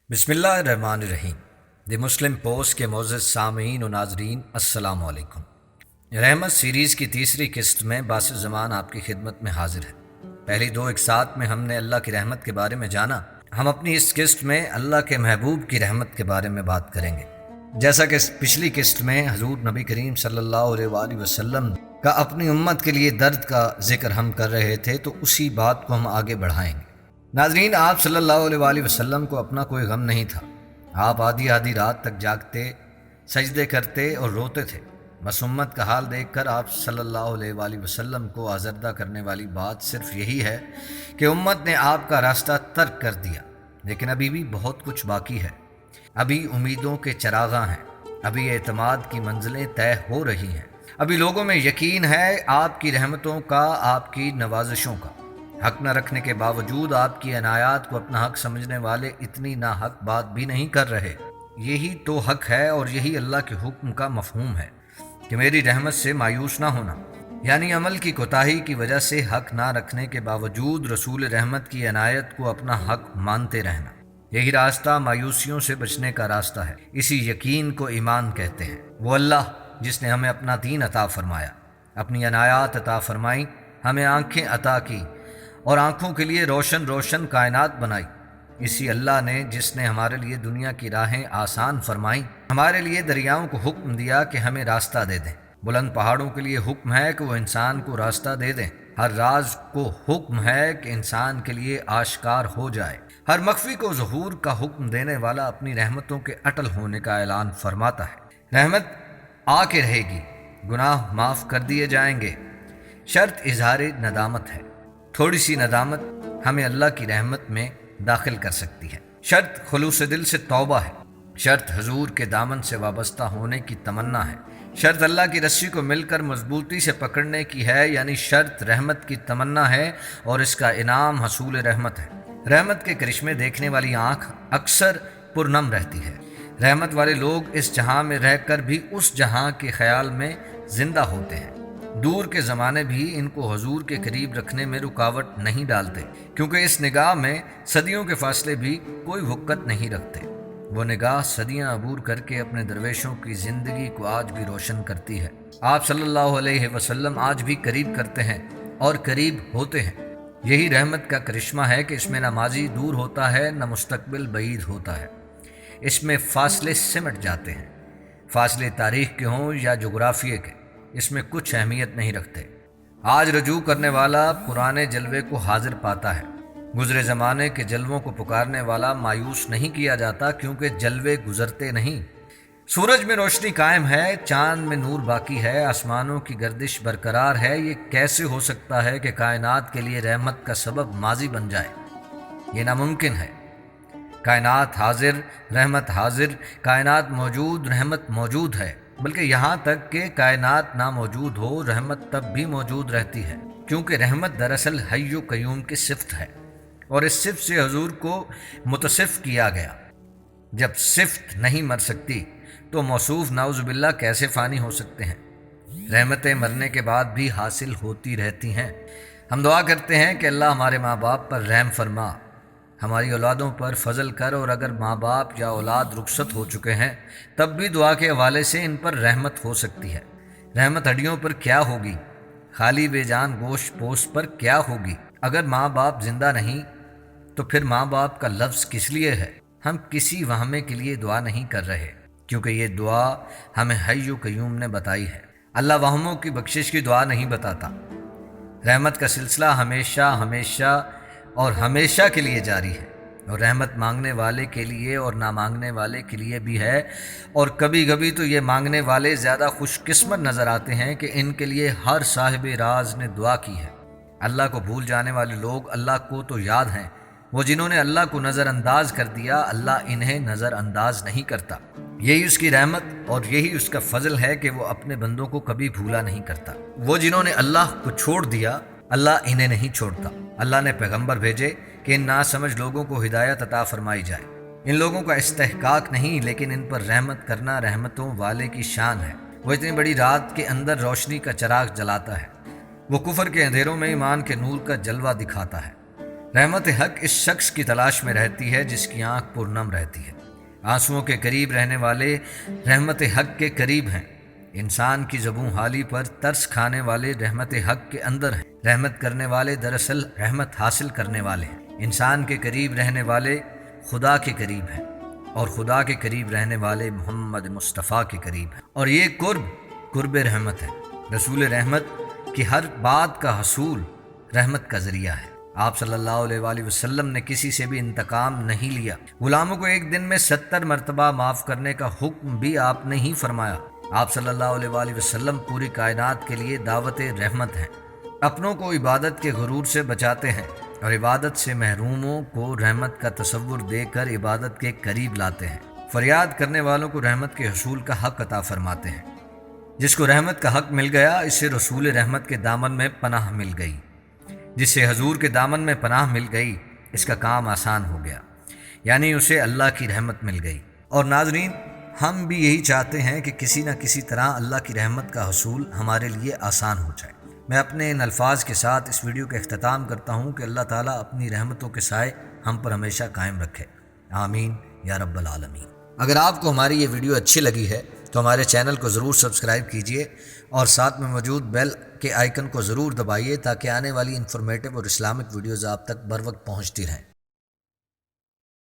بسم اللہ الرحمن الرحیم۔ دی مسلم پوسٹ کے معزز سامعین و ناظرین السلام علیکم۔ رحمت سیریز کی تیسری قسط میں باعث زمان آپ کی خدمت میں حاضر ہے۔ پہلی دو اقساط میں ہم نے اللہ کی رحمت کے بارے میں جانا۔ ہم اپنی اس قسط میں اللہ کے محبوب کی رحمت کے بارے میں بات کریں گے۔ جیسا کہ پچھلی قسط میں حضور نبی کریم صلی اللہ علیہ وآلہ وسلم کا اپنی امت کے لیے درد کا ذکر ہم کر رہے تھے، تو اسی بات کو ہم آگے بڑھائیں گے۔ ناظرین، آپ صلی اللہ علیہ وآلہ وسلم کو اپنا کوئی غم نہیں تھا۔ آپ آدھی آدھی رات تک جاگتے، سجدے کرتے اور روتے تھے۔ بس امت کا حال دیکھ کر آپ صلی اللہ علیہ وآلہ وسلم کو آزردہ کرنے والی بات صرف یہی ہے کہ امت نے آپ کا راستہ ترک کر دیا، لیکن ابھی بھی بہت کچھ باقی ہے۔ ابھی امیدوں کے چراغاں ہیں، ابھی اعتماد کی منزلیں طے ہو رہی ہیں، ابھی لوگوں میں یقین ہے آپ کی رحمتوں کا، آپ کی نوازشوں کا۔ حق نہ رکھنے کے باوجود آپ کی عنایات کو اپنا حق سمجھنے والے اتنی ناحق بات بھی نہیں کر رہے۔ یہی تو حق ہے اور یہی اللہ کے حکم کا مفہوم ہے کہ میری رحمت سے مایوس نہ ہونا، یعنی عمل کی کوتاہی کی وجہ سے حق نہ رکھنے کے باوجود رسول رحمت کی عنایت کو اپنا حق مانتے رہنا۔ یہی راستہ مایوسیوں سے بچنے کا راستہ ہے۔ اسی یقین کو ایمان کہتے ہیں۔ وہ اللہ جس نے ہمیں اپنا دین عطا فرمایا، اپنی عنایات عطا فرمائی، ہمیں آنکھیں عطا کی اور آنکھوں کے لیے روشن روشن کائنات بنائی۔ اسی اللہ نے جس نے ہمارے لیے دنیا کی راہیں آسان فرمائیں، ہمارے لیے دریاؤں کو حکم دیا کہ ہمیں راستہ دے دیں، بلند پہاڑوں کے لیے حکم ہے کہ وہ انسان کو راستہ دے دیں، ہر راز کو حکم ہے کہ انسان کے لیے آشکار ہو جائے، ہر مخفی کو ظہور کا حکم دینے والا اپنی رحمتوں کے اٹل ہونے کا اعلان فرماتا ہے۔ رحمت آ کے رہے گی، گناہ معاف کر دیے جائیں گے، شرط اظہار ندامت ہے۔ تھوڑی سی ندامت ہمیں اللہ کی رحمت میں داخل کر سکتی ہے۔ شرط خلوص دل سے توبہ ہے، شرط حضور کے دامن سے وابستہ ہونے کی تمنا ہے، شرط اللہ کی رسی کو مل کر مضبوطی سے پکڑنے کی ہے، یعنی شرط رحمت کی تمنا ہے اور اس کا انعام حصول رحمت ہے۔ رحمت کے کرشمے دیکھنے والی آنکھ اکثر پرنم رہتی ہے۔ رحمت والے لوگ اس جہاں میں رہ کر بھی اس جہاں کے خیال میں زندہ ہوتے ہیں۔ دور کے زمانے بھی ان کو حضور کے قریب رکھنے میں رکاوٹ نہیں ڈالتے، کیونکہ اس نگاہ میں صدیوں کے فاصلے بھی کوئی وقت نہیں رکھتے۔ وہ نگاہ صدیاں عبور کر کے اپنے درویشوں کی زندگی کو آج بھی روشن کرتی ہے۔ آپ صلی اللہ علیہ وسلم آج بھی قریب کرتے ہیں اور قریب ہوتے ہیں۔ یہی رحمت کا کرشمہ ہے کہ اس میں نہ ماضی دور ہوتا ہے، نہ مستقبل بعید ہوتا ہے۔ اس میں فاصلے سمٹ جاتے ہیں، فاصلے تاریخ کے ہوں یا جغرافیے کے، اس میں کچھ اہمیت نہیں رکھتے۔ آج رجوع کرنے والا پرانے جلوے کو حاضر پاتا ہے، گزرے زمانے کے جلووں کو پکارنے والا مایوس نہیں کیا جاتا، کیونکہ جلوے گزرتے نہیں۔ سورج میں روشنی قائم ہے، چاند میں نور باقی ہے، آسمانوں کی گردش برقرار ہے۔ یہ کیسے ہو سکتا ہے کہ کائنات کے لیے رحمت کا سبب ماضی بن جائے؟ یہ ناممکن ہے۔ کائنات حاضر، رحمت حاضر، کائنات موجود، رحمت موجود ہے، بلکہ یہاں تک کہ کائنات نہ موجود ہو، رحمت تب بھی موجود رہتی ہے، کیونکہ رحمت دراصل حی و قیوم کی صفت ہے اور اس صفت سے حضور کو متصف کیا گیا۔ جب صفت نہیں مر سکتی تو موصوف نعوذ باللہ کیسے فانی ہو سکتے ہیں؟ رحمتیں مرنے کے بعد بھی حاصل ہوتی رہتی ہیں۔ ہم دعا کرتے ہیں کہ اللہ ہمارے ماں باپ پر رحم فرما، ہماری اولادوں پر فضل کر، اور اگر ماں باپ یا اولاد رخصت ہو چکے ہیں تب بھی دعا کے حوالے سے ان پر رحمت ہو سکتی ہے۔ رحمت ہڈیوں پر کیا ہوگی، خالی بے جان گوشت پوست پر کیا ہوگی؟ اگر ماں باپ زندہ نہیں تو پھر ماں باپ کا لفظ کس لیے ہے؟ ہم کسی وہمے کے لیے دعا نہیں کر رہے، کیونکہ یہ دعا ہمیں حی و قیوم نے بتائی ہے۔ اللہ وہموں کی بخشش کی دعا نہیں بتاتا۔ رحمت کا سلسلہ ہمیشہ ہمیشہ اور ہمیشہ کے لیے جاری ہے، اور رحمت مانگنے والے کے لیے اور نہ مانگنے والے کے لیے بھی ہے، اور کبھی کبھی تو یہ مانگنے والے زیادہ خوش قسمت نظر آتے ہیں کہ ان کے لیے ہر صاحب راز نے دعا کی ہے۔ اللہ کو بھول جانے والے لوگ اللہ کو تو یاد ہیں، وہ جنہوں نے اللہ کو نظر انداز کر دیا، اللہ انہیں نظر انداز نہیں کرتا۔ یہی اس کی رحمت اور یہی اس کا فضل ہے کہ وہ اپنے بندوں کو کبھی بھولا نہیں کرتا۔ وہ جنہوں نے اللہ کو چھوڑ دیا، اللہ انہیں نہیں چھوڑتا۔ اللہ نے پیغمبر بھیجے کہ ان ناسمجھ لوگوں کو ہدایت عطا فرمائی جائے۔ ان لوگوں کا استحقاق نہیں، لیکن ان پر رحمت کرنا رحمتوں والے کی شان ہے۔ وہ اتنی بڑی رات کے اندر روشنی کا چراغ جلاتا ہے، وہ کفر کے اندھیروں میں ایمان کے نور کا جلوہ دکھاتا ہے، رحمت حق اس شخص کی تلاش میں رہتی ہے جس کی آنکھ پرنم رہتی ہے۔ آنسوؤں کے قریب رہنے والے رحمت حق کے قریب ہیں۔ انسان کی زبوں حالی پر ترس کھانے والے رحمت حق کے اندر ہیں۔ رحمت کرنے والے دراصل رحمت حاصل کرنے والے ہیں۔ انسان کے قریب رہنے والے خدا کے قریب ہیں، اور خدا کے قریب رہنے والے محمد مصطفیٰ کے قریب ہیں، اور یہ قرب رحمت ہے۔ رسول رحمت کی ہر بات کا حصول رحمت کا ذریعہ ہے۔ آپ صلی اللہ علیہ وآلہ وسلم نے کسی سے بھی انتقام نہیں لیا۔ غلاموں کو ایک دن میں 70 مرتبہ معاف کرنے کا حکم بھی آپ نے ہی فرمایا۔ آپ صلی اللہ علیہ وآلہ وسلم پوری کائنات کے لیے دعوت رحمت ہیں۔ اپنوں کو عبادت کے غرور سے بچاتے ہیں، اور عبادت سے محروموں کو رحمت کا تصور دے کر عبادت کے قریب لاتے ہیں۔ فریاد کرنے والوں کو رحمت کے حصول کا حق عطا فرماتے ہیں۔ جس کو رحمت کا حق مل گیا، اسے رسول رحمت کے دامن میں پناہ مل گئی۔ جس سے حضور کے دامن میں پناہ مل گئی، اس کا کام آسان ہو گیا، یعنی اسے اللہ کی رحمت مل گئی۔ اور ناظرین، ہم بھی یہی چاہتے ہیں کہ کسی نہ کسی طرح اللہ کی رحمت کا حصول ہمارے لیے آسان ہو جائے۔ میں اپنے ان الفاظ کے ساتھ اس ویڈیو کا اختتام کرتا ہوں کہ اللہ تعالیٰ اپنی رحمتوں کے سائے ہم پر ہمیشہ قائم رکھے، آمین یا رب العالمین۔ اگر آپ کو ہماری یہ ویڈیو اچھی لگی ہے تو ہمارے چینل کو ضرور سبسکرائب کیجئے، اور ساتھ میں موجود بیل کے آئیکن کو ضرور دبائیے تاکہ آنے والی انفارمیٹیو اور اسلامک ویڈیوز آپ تک بر وقت پہنچتی رہیں۔